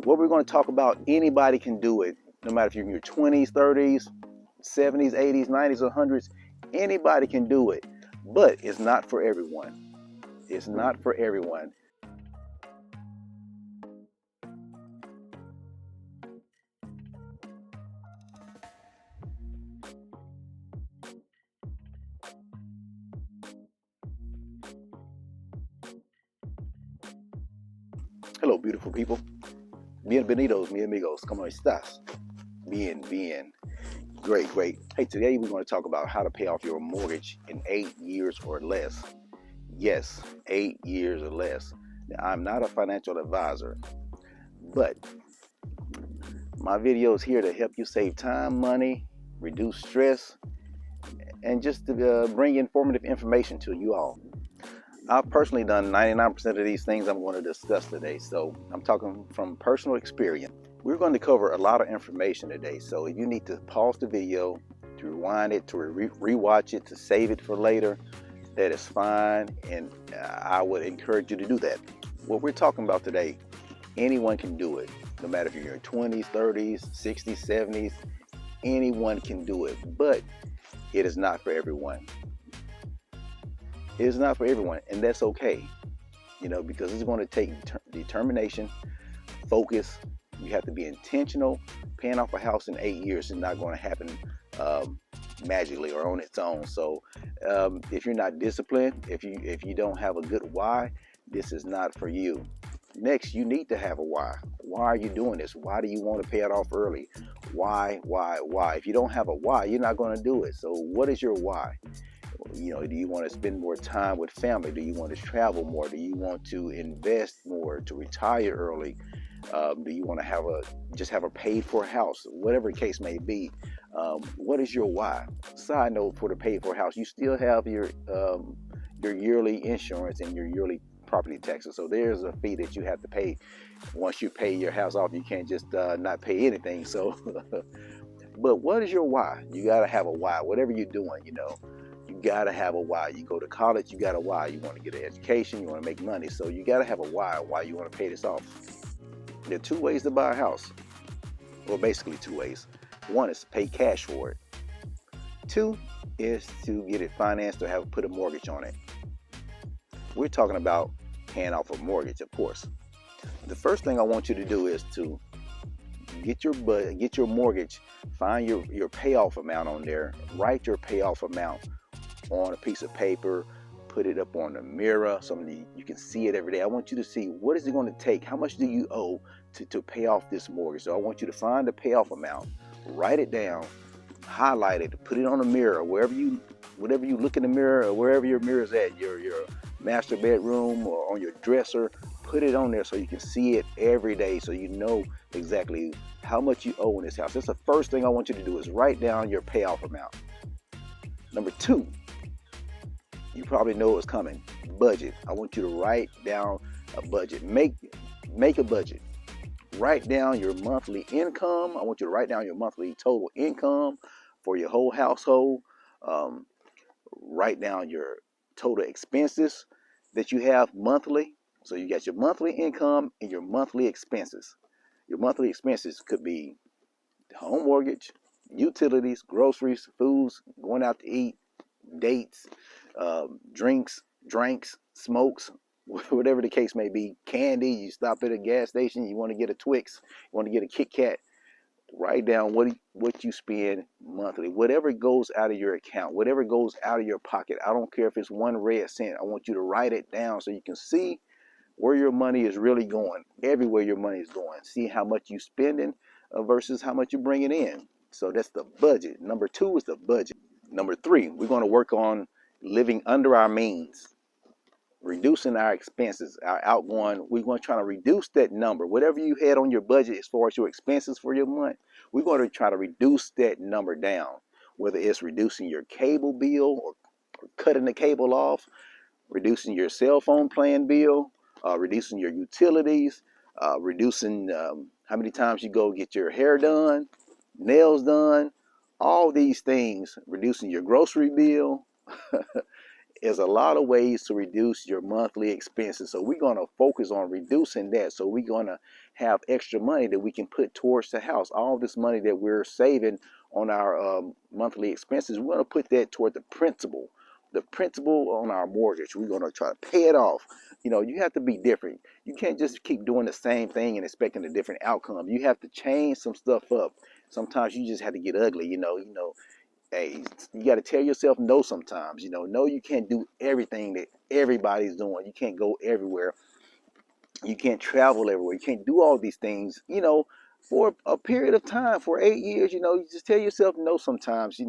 What we're going to talk about, anybody can do it, no matter if you're in your 20s, 30s, 70s, 80s, 90s, or 100s. Anybody can do it, but it's not for everyone. It's not for everyone. Hello, beautiful people. Bienvenidos, mi amigos. ¿Cómo estás? Bien. Great. Hey, today we're going to talk about how to pay off your mortgage in 8 years or less. Yes, 8 years or less. Now, I'm not a financial advisor, but my video is here to help you save time, money, reduce stress, and just to bring informative information to you all. I've personally done 99% of these things I'm going to discuss today, so I'm talking from personal experience. We're going to cover a lot of information today, so if you need to pause the video, to rewind it, to rewatch it, to save it for later, that is fine, and I would encourage you to do that. What we're talking about today, anyone can do it, no matter if you're in your 20s, 30s, 60s, 70s, anyone can do it, but it is not for everyone. It is not for everyone, and that's okay, because it's going to take determination, focus. You have to be intentional. Paying off a house in 8 years is not going to happen magically or on its own. So if you're not disciplined, if you don't have a good why, this is not for you. Next, you need to have a why. Why are you doing this? Why do you want to pay it off early? Why? If you don't have a why, you're not going to do it. So what is your why? Do you want to spend more time with family? Do you want to travel more? Do you want to invest more, to retire early? Do you want to have a paid for house? Whatever the case may be, what is your why? Side note, for the paid for house, you still have your yearly insurance and your yearly property taxes. So there's a fee that you have to pay. Once you pay your house off, you can't just not pay anything. So, but what is your why? You got to have a why. Whatever you're doing, you got to have a why. You go to college, you got a why. You want to get an education, you want to make money. So you got to have a why you want to pay this off. There are two ways to buy a house. Well, basically two ways. One is to pay cash for it. Two is to get it financed or put a mortgage on it. We're talking about paying off a mortgage, of course. The first thing I want you to do is to get your mortgage, find your payoff amount on there, write your payoff amount on a piece of paper, put it up on the mirror so you can see it every day. I want you to see, what is it going to take? How much do you owe to pay off this mortgage? So I want you to find the payoff amount, write it down, highlight it, put it on the mirror, whatever you look in the mirror, or wherever your mirror is at, your master bedroom or on your dresser, put it on there so you can see it every day, so you know exactly how much you owe in this house. That's the first thing I want you to do, is write down your payoff amount. Number two, you probably know what's coming. Budget. I want you to write down a budget. Make a budget. Write down your monthly income. I want you to write down your monthly total income for your whole household. Write down your total expenses that you have monthly. So you got your monthly income and your monthly expenses. Your monthly expenses could be home mortgage, utilities, groceries, foods, going out to eat, dates, drinks, smokes, whatever the case may be, candy. You stop at a gas station, you want to get a Twix, you want to get a Kit Kat. Write down what you spend monthly, whatever goes out of your account, whatever goes out of your pocket. I don't care if it's 1 red cent. I want you to write it down so you can see where your money is really going, everywhere your money is going. See how much you're spending versus how much you're bringing in. So that's the budget. Number two is the budget. Number three, we're going to work on living under our means, reducing our expenses, our outgoing. We're going to try to reduce that number. Whatever you had on your budget as far as your expenses for your month, we're going to try to reduce that number down, whether it's reducing your cable bill or cutting the cable off, reducing your cell phone plan bill, reducing your utilities, reducing how many times you go get your hair done, nails done, all these things, reducing your grocery bill. There's a lot of ways to reduce your monthly expenses. So we're going to focus on reducing that. So we're going to have extra money that we can put towards the house. All this money that we're saving on our monthly expenses, we're going to put that toward the principal. The principal on our mortgage. We're going to try to pay it off. You know, you have to be different. You can't just keep doing the same thing and expecting a different outcome. You have to change some stuff up. Sometimes you just have to get ugly, hey, you got to tell yourself no sometimes. No, you can't do everything that everybody's doing. You can't go everywhere. You can't travel everywhere. You can't do all these things, for a period of time, for 8 years. You just tell yourself no sometimes,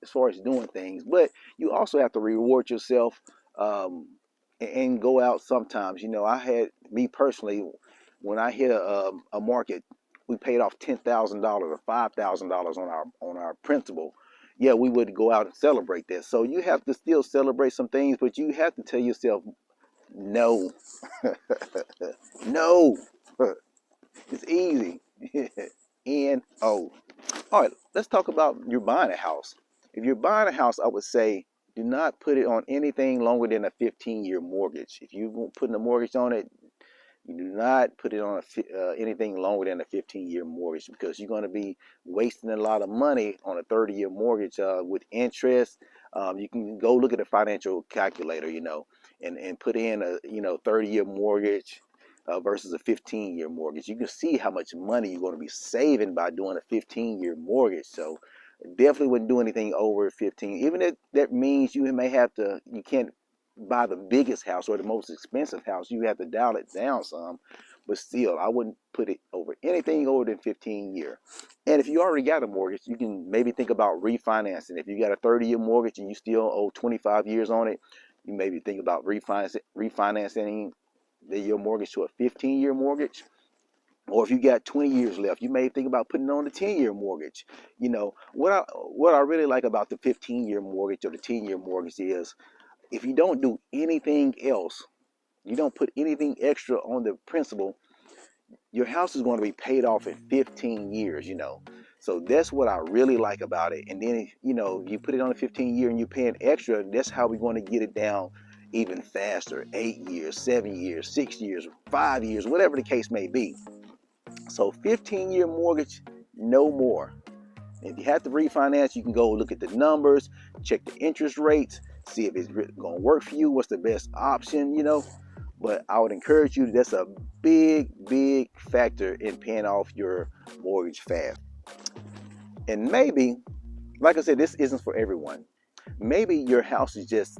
as far as doing things. But you also have to reward yourself, and go out sometimes. Me personally, when I hit a market, we paid off $10,000 or $5,000 on our principal. Yeah, we would go out and celebrate that. So you have to still celebrate some things, but you have to tell yourself no. No. It's easy. N-O. All right, let's talk about you're buying a house. If you're buying a house, I would say do not put it on anything longer than a 15-year mortgage. If you're putting a mortgage on it, you do not put it on anything longer than a 15-year mortgage, because you're going to be wasting a lot of money on a 30-year mortgage with interest. You can go look at a financial calculator, and put in a 30-year mortgage versus a 15-year mortgage. You can see how much money you're going to be saving by doing a 15-year mortgage. So definitely wouldn't do anything over 15. Even if that means you can't buy the biggest house or the most expensive house. You have to dial it down some, but still, I wouldn't put it over anything over than 15 years. And if you already got a mortgage, you can maybe think about refinancing. If you got a 30-year mortgage and you still owe 25 years on it, you maybe think about refinancing your mortgage to a 15-year mortgage. Or if you got 20 years left, you may think about putting on a 10-year mortgage. What I really like about the 15-year mortgage or the 10-year mortgage is, if you don't do anything else, you don't put anything extra on the principal, your house is going to be paid off in 15 years, So that's what I really like about it. And then, you put it on a 15-year and you're paying extra, that's how we're going to get it down even faster. 8 years, 7 years, 6 years, 5 years, whatever the case may be. So 15-year mortgage, no more. If you have to refinance, you can go look at the numbers, check the interest rates, see if it's going to work for you, what's the best option, But I would encourage you, that's a big, big factor in paying off your mortgage fast. And maybe, like I said, this isn't for everyone. Maybe your house is just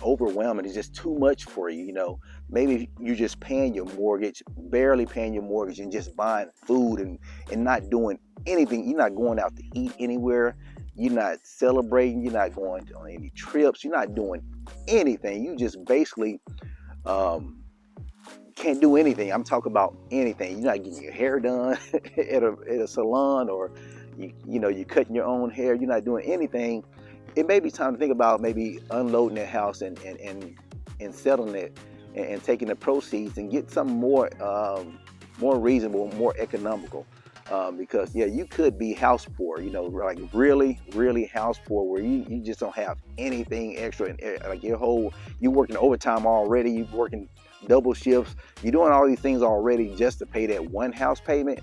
overwhelming. It's just too much for you, Maybe you're just paying your mortgage, barely paying your mortgage, and just buying food and not doing anything. You're not going out to eat anywhere. You're not celebrating. You're not going on any trips. You're not doing anything. You just basically can't do anything. I'm talking about anything. You're not getting your hair done at a salon, or you're cutting your own hair. You're not doing anything. It may be time to think about maybe unloading that house and selling it and taking the proceeds and get something more reasonable, more economical. Because you could be house poor, like really, really house poor, where you just don't have anything extra, and like you're working overtime already, you're working double shifts, you're doing all these things already just to pay that one house payment,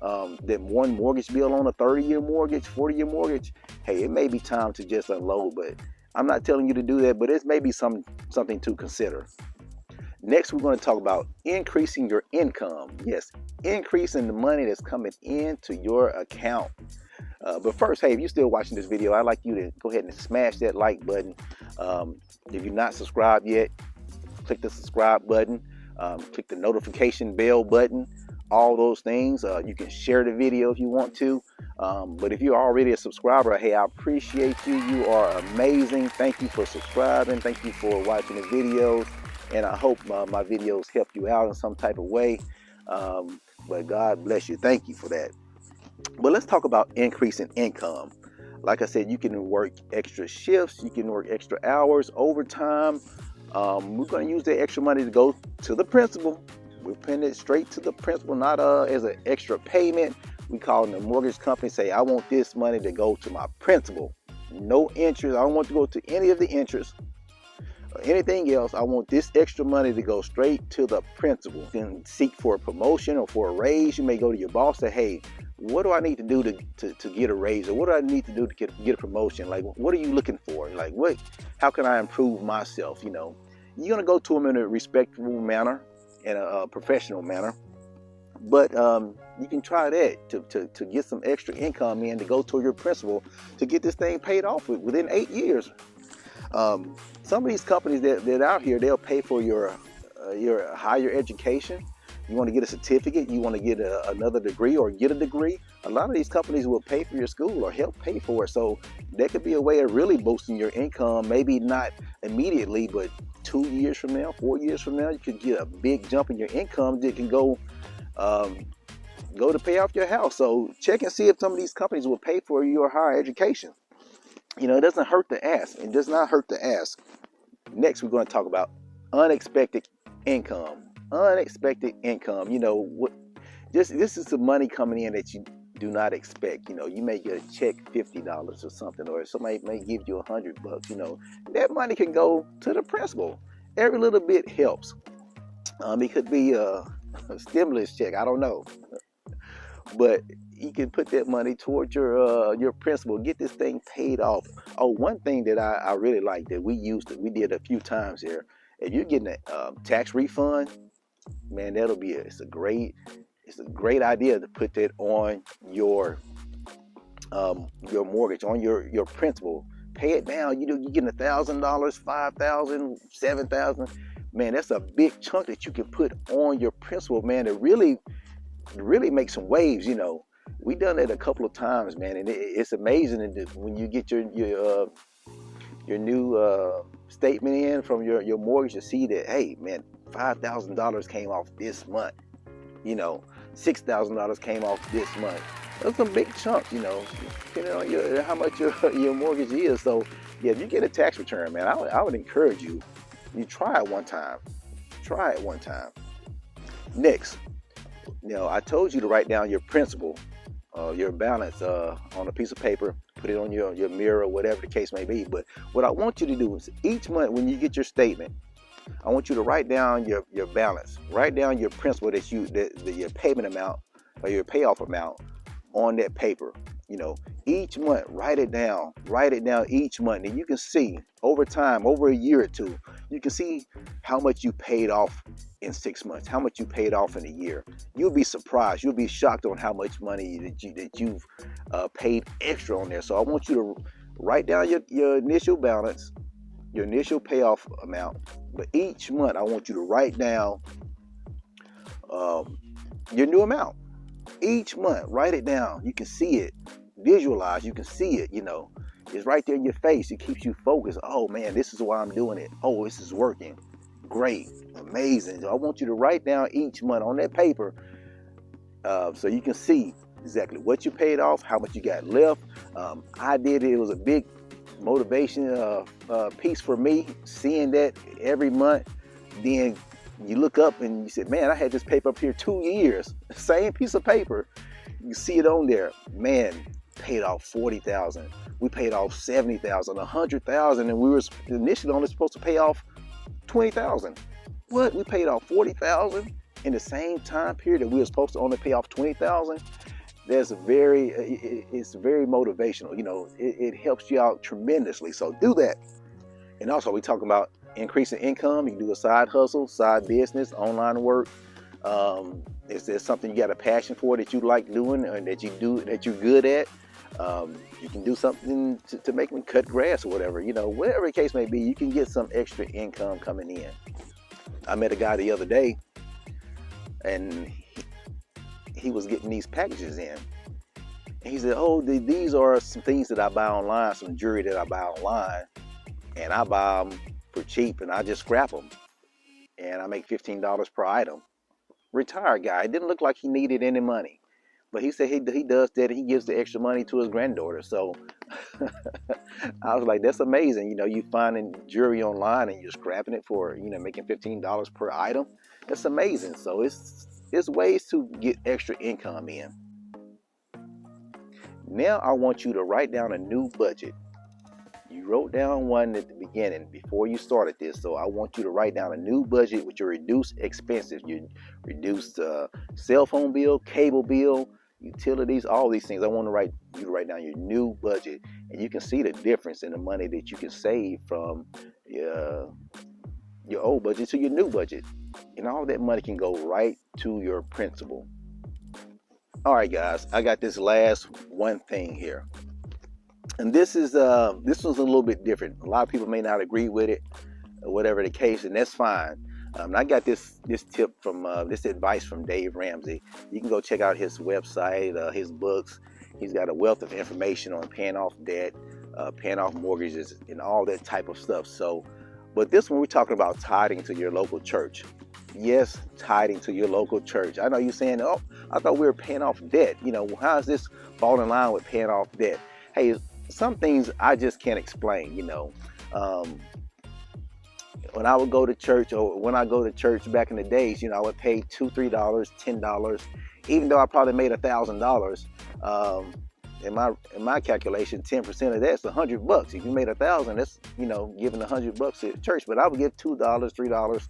that one mortgage bill on a 30-year mortgage, 40-year mortgage. Hey, it may be time to just unload, but I'm not telling you to do that, but it may be something to consider. Next, we're going to talk about increasing your income. Yes, increasing the money that's coming into your account. But first, hey, if you're still watching this video, I'd like you to go ahead and smash that like button. If you're not subscribed yet, click the subscribe button. Click the notification bell button. All those things. You can share the video if you want to. But if you're already a subscriber, hey, I appreciate you. You are amazing. Thank you for subscribing. Thank you for watching the videos. And I hope my videos help you out in some type of way. But God bless you. Thank you for that. But let's talk about increasing income. Like I said, you can work extra shifts. You can work extra hours, overtime. We're going to use that extra money to go to the principal. We're paying it straight to the principal, not as an extra payment. We call the mortgage company, say, I want this money to go to my principal. No interest. I don't want to go to any of the interest. anything else, I want this extra money to go straight to the principal. You can seek for a promotion or for a raise. You may go to your boss and say, hey, what do I need to do to get a raise, or what do I need to do to get a promotion? Like, what are you looking for? Like, how can I improve myself? You're gonna go to them in a respectful manner, in a professional manner. But you can try that to get some extra income in to go to your principal to get this thing paid off within 8 years. Some of these companies that out here, they'll pay for your higher education. You want to get a certificate, you want to get another degree or get a degree, a lot of these companies will pay for your school or help pay for it. So that could be a way of really boosting your income, maybe not immediately, but 2 years from now, 4 years from now, you could get a big jump in your income that can go to pay off your house. So check and see if some of these companies will pay for your higher education. It doesn't hurt to ask. It does not hurt to ask. Next, we're going to talk about unexpected income. Unexpected income. This is the money coming in that you do not expect. You may get a check $50 or something, or somebody may give you $100. That money can go to the principal. Every little bit helps. It could be a stimulus check. I don't know, but you can put that money towards your principal. Get this thing paid off. Oh, one thing that I really like that we did a few times here. If you're getting a tax refund, man, it's a great idea to put that on your mortgage, on your principal. Pay it down. You're getting $1,000, $5,000, $7,000. Man, that's a big chunk that you can put on your principal, man, to really make some waves. We done that a couple of times, man, and it's amazing when you get your new statement in from your mortgage to see that, hey, man, $5,000 came off this month. $6,000 came off this month. Those are some big chunks, depending on how much your mortgage is. So, yeah, if you get a tax return, man, I would encourage you try it one time. Try it one time. Next, I told you to write down your principal, your balance on a piece of paper, put it on your mirror, whatever the case may be. But what I want you to do is each month when you get your statement, I want you to write down your balance, write down your principal your payment amount or your payoff amount on that paper. Each month, write it down each month, and you can see over time, over a year or two, you can see how much you paid off in 6 months, how much you paid off in a year. You'll be surprised. You'll be shocked on how much money that you've paid extra on there. So I want you to write down your initial balance, your initial payoff amount, but each month I want you to write down your new amount. Each month, write it down. You can see it, visualize. You can see it. It's right there in your face. It keeps you focused. Oh man, this is why I'm doing it. Oh, this is working. Great, amazing. So I want you to write down each month on that paper, so you can see exactly what you paid off, how much you got left. I did it. It was a big motivation piece for me, seeing that every month. Then you look up and you said, man, I had this paper up here 2 years, same piece of paper. You see it on there. Man, paid off $40,000. We paid off $70,000, $100,000, and we were initially only supposed to pay off $20,000. What? We paid off $40,000 in the same time period that we were supposed to only pay off $20,000. It's very motivational. It helps you out tremendously. So do that. And also, we talk about increasing income. You can do a side hustle, side business, online work. Is there something you got a passion for that you like doing and that you're good at? You can do something to make them cut grass or whatever. Whatever the case may be, you can get some extra income coming in. I met a guy the other day, and he was getting these packages in. And he said, oh, these are some things that I buy online, some jewelry that I buy online, and I buy them for cheap, and I just scrap them, and I make $15 per item. Retired guy. It didn't look like he needed any money, but he said he does that. He gives the extra money to his granddaughter. So I was like, that's amazing. You finding jewelry online and you're scrapping it for, making $15 per item. That's amazing. So it's ways to get extra income in. Now I want you to write down a new budget. You wrote down one at the beginning before you started this. So I want you to write down a new budget with your reduced expenses, your reduced cell phone bill, cable bill, utilities, all these things. I want you to write down your new budget, and you can see the difference in the money that you can save from uh, your old budget to your new budget. And all that money can go right to your principal. All right, guys, I got this last one thing here. And this one's a little bit different. A lot of people may not agree with it, or whatever the case, and that's fine. And I got this tip from this advice from Dave Ramsey. You can go check out his website, his books. He's got a wealth of information on paying off debt, paying off mortgages, and all that type of stuff. So, but this one we're talking about tithing to your local church. Yes, tithing to your local church. I know you're saying, "Oh, I thought we were paying off debt." You know, how does this fall in line with paying off debt? Hey, some things I just can't explain. Um, when I would go to church, or when I go to church back in the days, I would pay $2, $3, $10, even though I probably made $1,000. In my calculation, 10% of that's $100. If you made $1,000, that's giving $100 to the church. But I would give $2, $3,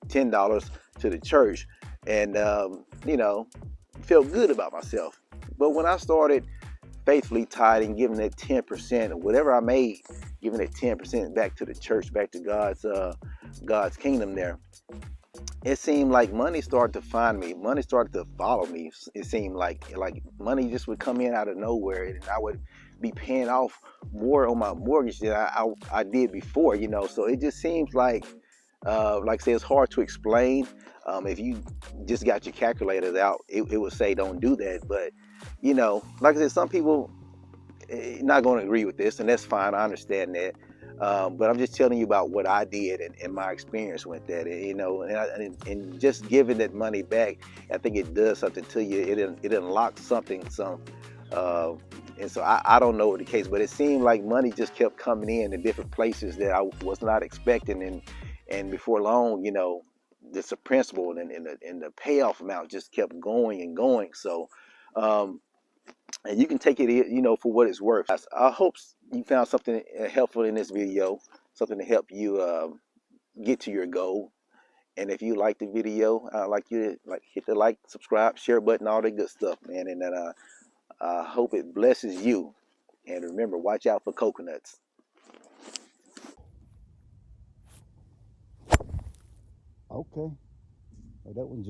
$10 to the church, and felt good about myself. But when I started faithfully tithing, giving that 10% or whatever I made, giving that 10% back to the church, back to God's kingdom there, it seemed like money started to find me. Money started to follow me. It seemed like money just would come in out of nowhere, and I would be paying off more on my mortgage than I did before. So it just seems like I say, it's hard to explain. If you just got your calculators out, it would say don't do that. But like I said, some people not going to agree with this, and that's fine. I understand that. But I'm just telling you about what I did and my experience with that. And just giving that money back, I think it does something to you. It unlocks something. And so I don't know what the case, but it seemed like money just kept coming in different places that I was not expecting, and before long, just the principal and the payoff amount just kept going and going. So, and you can take it, for what it's worth. I hope you found something helpful in this video, something to help you get to your goal. And if you like the video, I'd like you to hit the like, subscribe, share button, all that good stuff, man. And then I hope it blesses you. And remember, watch out for coconuts. Okay. Oh, that one jumped.